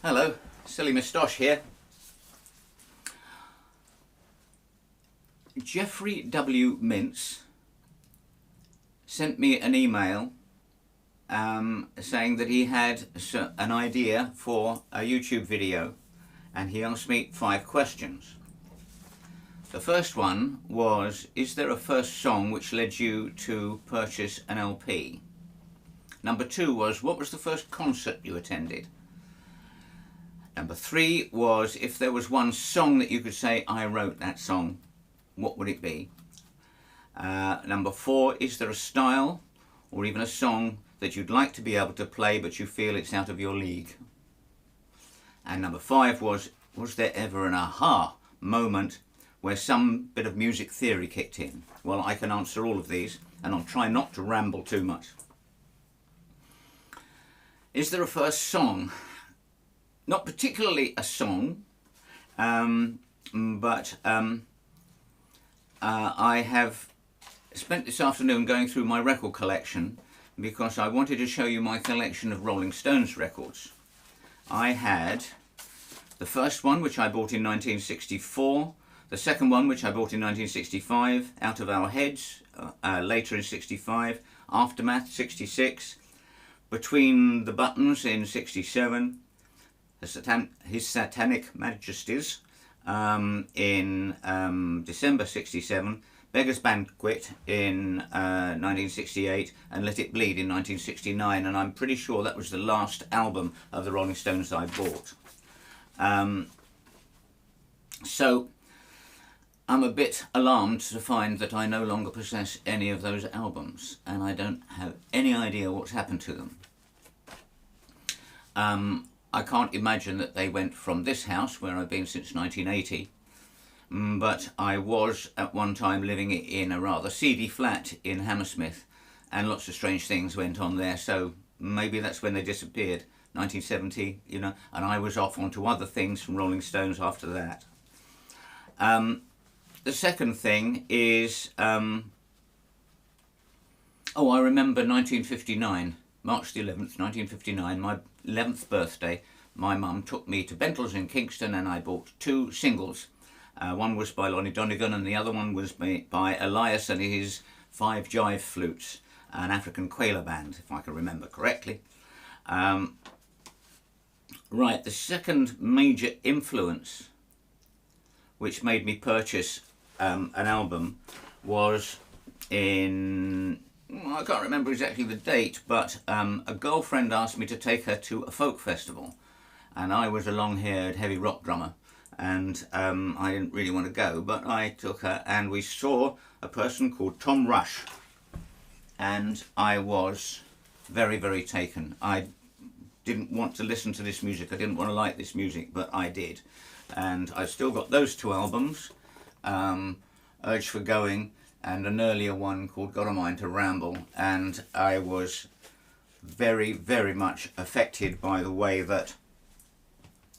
Hello, Silly Moustache here. Jeffrey W. Mintz sent me an email saying that he had an idea for a YouTube video, and he asked me 5 questions. The first one was, is there a first song which led you to purchase an LP? Number 2 was, what was the first concert you attended? Number 3 was, if there was one song that you could say, I wrote that song, what would it be? Number 4, is there a style or even a song that you'd like to be able to play but you feel it's out of your league? And number 5 was there ever an aha moment where some bit of music theory kicked in? Well, I can answer all of these, and I'll try not to ramble too much. Is there a first song? Not particularly a song, but I have spent this afternoon going through my record collection because I wanted to show you my collection of Rolling Stones records. I had the first one, which I bought in 1964, the second one, which I bought in 1965, Out of Our Heads, later in 65, Aftermath, 66, Between the Buttons in 67, His Satanic Majesties in December 67, Beggar's Banquet in 1968, and Let It Bleed in 1969, and I'm pretty sure that was the last album of the Rolling Stones I bought. So I'm a bit alarmed to find that I no longer possess any of those albums, and I don't have any idea what's happened to them. I can't imagine that they went from this house, where I've been since 1980, but I was at one time living in a rather seedy flat in Hammersmith, and lots of strange things went on there, so maybe that's when they disappeared, 1970, you know, and I was off onto other things from Rolling Stones after that. The second thing is, I remember 1959, March the 11th, 1959, my 11th birthday. My mum took me to Bentle's in Kingston, and I bought 2 singles. One was by Lonnie Donegan, and the other one was by Elias and his 5 Jive Flutes, an African Quaylor band, if I can remember correctly. Right, the second major influence which made me purchase an album was in, I can't remember exactly the date, but a girlfriend asked me to take her to a folk festival, and I was a long-haired heavy rock drummer, and I didn't really want to go, but I took her, and we saw a person called Tom Rush, and I was very, very taken. I didn't want to listen to this music, I didn't want to like this music, but I did, and I've still got those 2 albums, Urge for Going, and an earlier one called Got a Mind to Ramble, and I was very, very much affected by the way that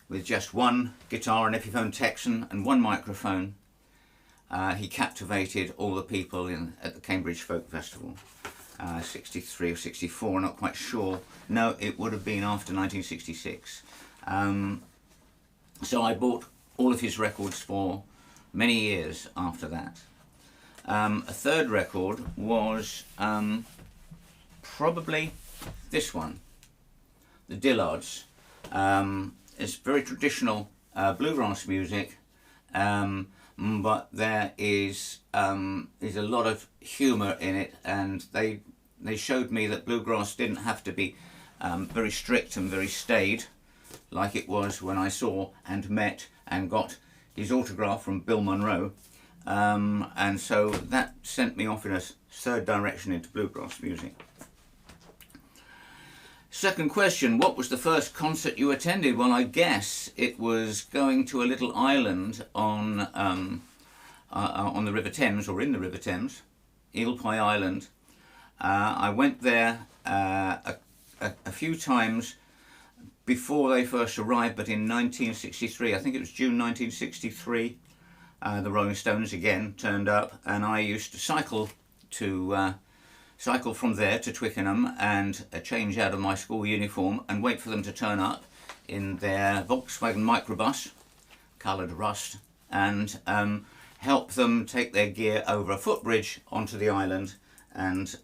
with just one guitar, an Epiphone Texan and 1 microphone, he captivated all the people at the Cambridge Folk Festival. 63 or 64, not quite sure. No, it would have been after 1966. So I bought all of his records for many years after that. A third record was probably this one, the Dillards. It's very traditional bluegrass music, but there is a lot of humour in it, and they showed me that bluegrass didn't have to be very strict and very staid like it was when I saw and met and got his autograph from Bill Monroe. And so that sent me off in a third direction into bluegrass music. Second question, what was the first concert you attended? Well, I guess it was going to a little island on the River Thames, or in the River Thames, Eel Pie Island. I went there a few times before they first arrived, but in 1963, I think it was June 1963, the Rolling Stones again turned up, and I used to cycle from there to Twickenham and change out of my school uniform and wait for them to turn up in their Volkswagen microbus, coloured rust, and help them take their gear over a footbridge onto the island. And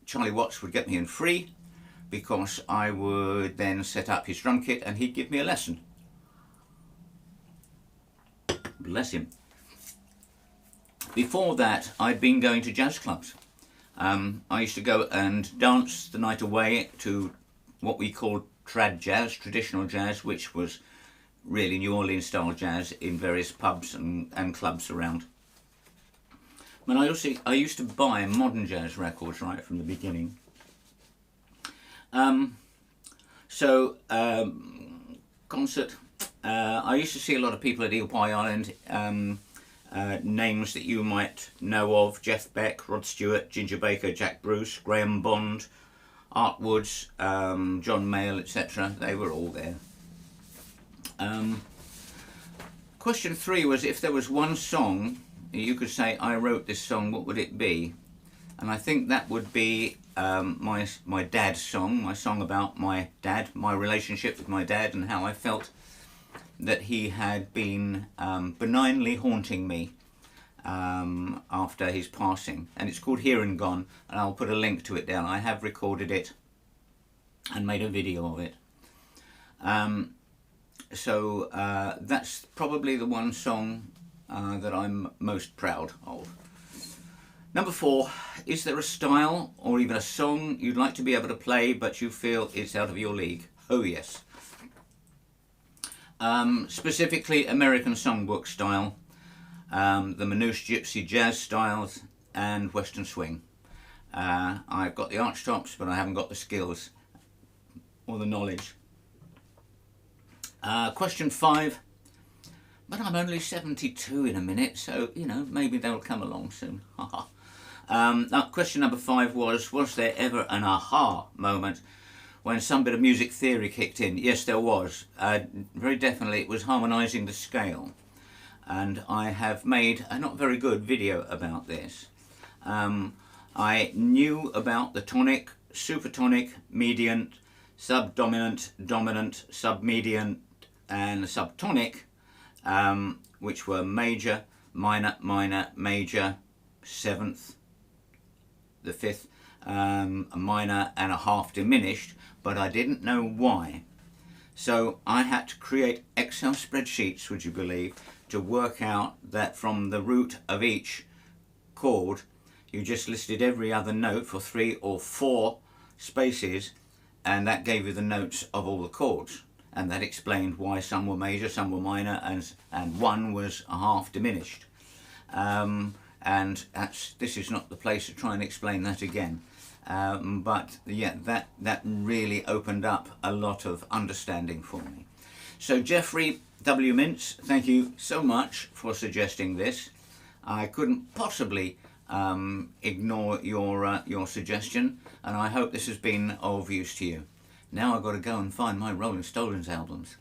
Charlie Watts would get me in free, because I would then set up his drum kit and he'd give me a lesson. Bless him. Before that, I'd been going to jazz clubs. I used to go and dance the night away to what we called trad jazz, traditional jazz, which was really New Orleans style jazz in various pubs and clubs around. But I used to buy modern jazz records right from the beginning. Concert. I used to see a lot of people at Eel Pie Island. Names that you might know of: Jeff Beck, Rod Stewart, Ginger Baker, Jack Bruce, Graham Bond, Art Woods, John Mayall, etc. They were all there. Question 3 was, if there was one song you could say, I wrote this song, what would it be? And I think that would be my dad's song, my song about my dad, my relationship with my dad, and how I felt that he had been benignly haunting me after his passing. And it's called Here and Gone, and I'll put a link to it down. I have recorded it and made a video of it. That's probably the one song that I'm most proud of. Number 4, is there a style or even a song you'd like to be able to play but you feel it's out of your league? Oh yes. Specifically American songbook style, the Manouche Gypsy jazz styles, and Western swing. I've got the archtops, but I haven't got the skills or the knowledge. Question 5. But I'm only 72 in a minute, so, you know, maybe they'll come along soon. Question number 5 was there ever an aha moment when some bit of music theory kicked in? Yes, there was. Very definitely it was harmonising the scale. And I have made a not very good video about this. I knew about the tonic, supertonic, mediant, subdominant, dominant, submediant, and subtonic, which were major, minor, minor, major, 7th, the 5th, a minor, and a half diminished, but I didn't know why. So I had to create Excel spreadsheets, would you believe, to work out that from the root of each chord, you just listed every other note for 3 or 4 spaces, and that gave you the notes of all the chords. And that explained why some were major, some were minor, and one was a half diminished. And this is not the place to try and explain that again. But yeah, that really opened up a lot of understanding for me. So Jeffrey W. Mintz, thank you so much for suggesting this. I couldn't possibly ignore your suggestion, and I hope this has been of use to you. Now I've got to go and find my Rolling Stones albums.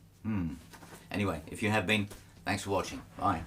Anyway, if you have been, thanks for watching. Bye.